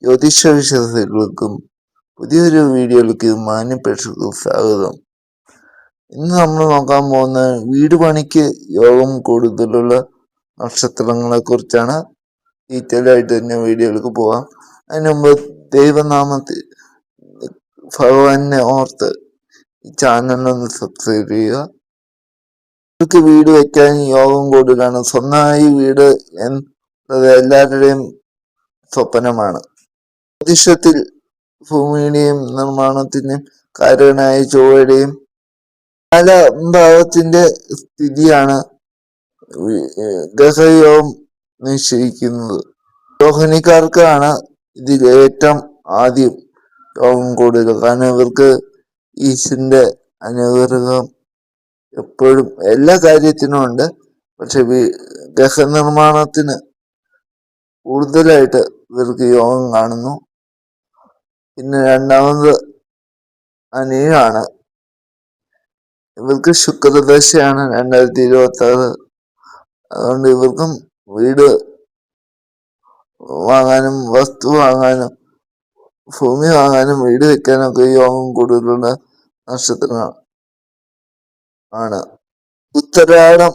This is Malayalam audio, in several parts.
ജ്യോതിഷ വിശ്വാസികൾക്കും പുതിയൊരു വീഡിയോയിലേക്ക് മാന്യപ്രേക്ഷകർക്ക് സ്വാഗതം. ഇന്ന് നമ്മൾ നോക്കാൻ പോകുന്ന വീട് പണിക്ക് യോഗം കൂടുതലുള്ള നക്ഷത്രങ്ങളെ കുറിച്ചാണ്. ഡീറ്റെയിൽ ആയിട്ട് തന്നെ വീഡിയോയിലേക്ക് പോവാം. അതിന് മുമ്പ് ദൈവനാമത്തിൽ ഭഗവാനെ ഓർത്ത് ഈ ചാനലൊന്ന് സബ്സ്ക്രൈബ് ചെയ്യുക. നിങ്ങൾക്ക് വീട് വെക്കാൻ യോഗം കൂടുതലാണ്. സ്വന്തമായി വീട് എന്നത് എല്ലാവരുടെയും സ്വപ്നമാണ്. ജ്യോതിഷത്തിൽ ഭൂമിയുടെയും നിർമ്മാണത്തിനും കാരകനായ ചൊവ്വയുടെയും ഭാവത്തിന്റെ സ്ഥിതിയാണ് ഗ്രഹയോഗം നിശ്ചയിക്കുന്നത്. രോഹിണിക്കാർക്കാണ് ഇതിൽ ഏറ്റവും ആദ്യം യോഗം കൂടുതൽ. കാരണം ഇവർക്ക് ഈശ്വരന്റെ അനുഗ്രഹം എപ്പോഴും എല്ലാ കാര്യത്തിനും ഉണ്ട്. പക്ഷെ ഗ്രഹനിർമ്മാണത്തിന് കൂടുതലായിട്ട് ഇവർക്ക് യോഗം കാണുന്നു. പിന്നെ രണ്ടാമത് അനിയാണ്. ഇവർക്ക് ശുക്രദശയാണ് 2026. അതുകൊണ്ട് ഇവർക്കും വീട് വാങ്ങാനും വസ്തു വാങ്ങാനും ഭൂമി വാങ്ങാനും വീട് വെക്കാനൊക്കെ യോഗം കൂടുതലുള്ള നക്ഷത്രങ്ങൾ ആണ്. ഉത്തരാടം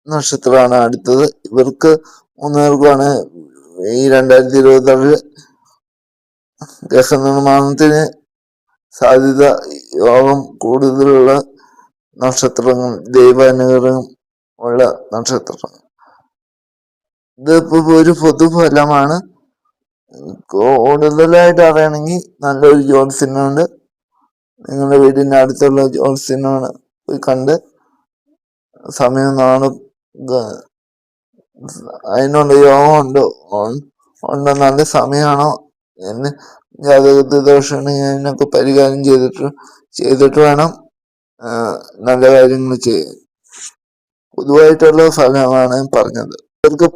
നക്ഷത്രമാണ് അടുത്തത്. ഇവർക്ക് 3 പേർക്കുമാണ് ഈ 2026 ഗ്രഹനിർമ്മാണത്തിന് സാധ്യത യോഗം കൂടുതലുള്ള നക്ഷത്രങ്ങൾ, ദൈവാനുഗ്രഹം ഉള്ള നക്ഷത്രങ്ങൾ. ഇതിപ്പോ ഒരു പൊതുഫലമാണ്. കൂടുതലായിട്ട് അറിയണമെങ്കിൽ നല്ലൊരു ജ്യോത്സ്യനുണ്ട്. നിങ്ങളുടെ വീടിന്റെ അടുത്തുള്ള ജ്യോത്സ്യനാണ് പോയി കണ്ട് സമയം നാളും അതിനുള്ള യോഗം ഉണ്ടോ നല്ല സമയമാണോ എന്ന് ജാതകത്തിൽ ദോഷമുണ്ടെങ്കിൽ അതിനൊക്കെ പരിഹാരം ചെയ്തിട്ട് വേണം നല്ല കാര്യങ്ങൾ ചെയ്യാൻ. പൊതുവായിട്ടുള്ള ഫലമാണ് പറഞ്ഞത്. ഇവർക്ക്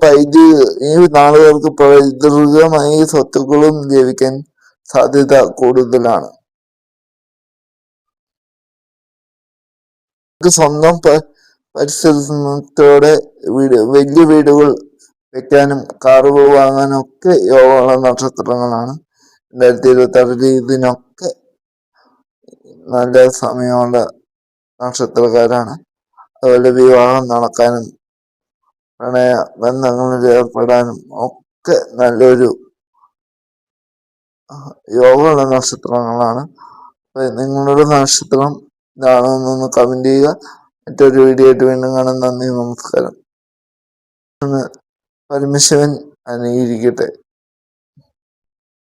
ഈ നാളുകൾക്ക് പൈതൃകമായി സ്വത്തുക്കളും ലഭിക്കാൻ സാധ്യത കൂടുതലാണ്. സ്വന്തം പരിസരത്തോടെ വലിയ വീടുകൾ വെക്കാനും കാറുകൾ വാങ്ങാനും ഒക്കെ യോഗമുള്ള നക്ഷത്രങ്ങളാണ് 2026. ഇതിനൊക്കെ നല്ല സമയമുള്ള നക്ഷത്രക്കാരാണ്. അതുപോലെ വിവാഹം നടക്കാനും പ്രണയ ബന്ധങ്ങളിൽ ഏർപ്പെടാനും ഒക്കെ നല്ലൊരു യോഗമുള്ള നക്ഷത്രങ്ങളാണ്. നിങ്ങളുടെ നക്ഷത്രം ഇതാണെന്നൊന്ന് കമന്റ് ചെയ്യുക. മറ്റൊരു വീഡിയോ ആയിട്ട് വീണ്ടും കാണാൻ. നന്ദി, നമസ്കാരം. പരമശിവൻ അനുഗ്രഹിക്കട്ടെ.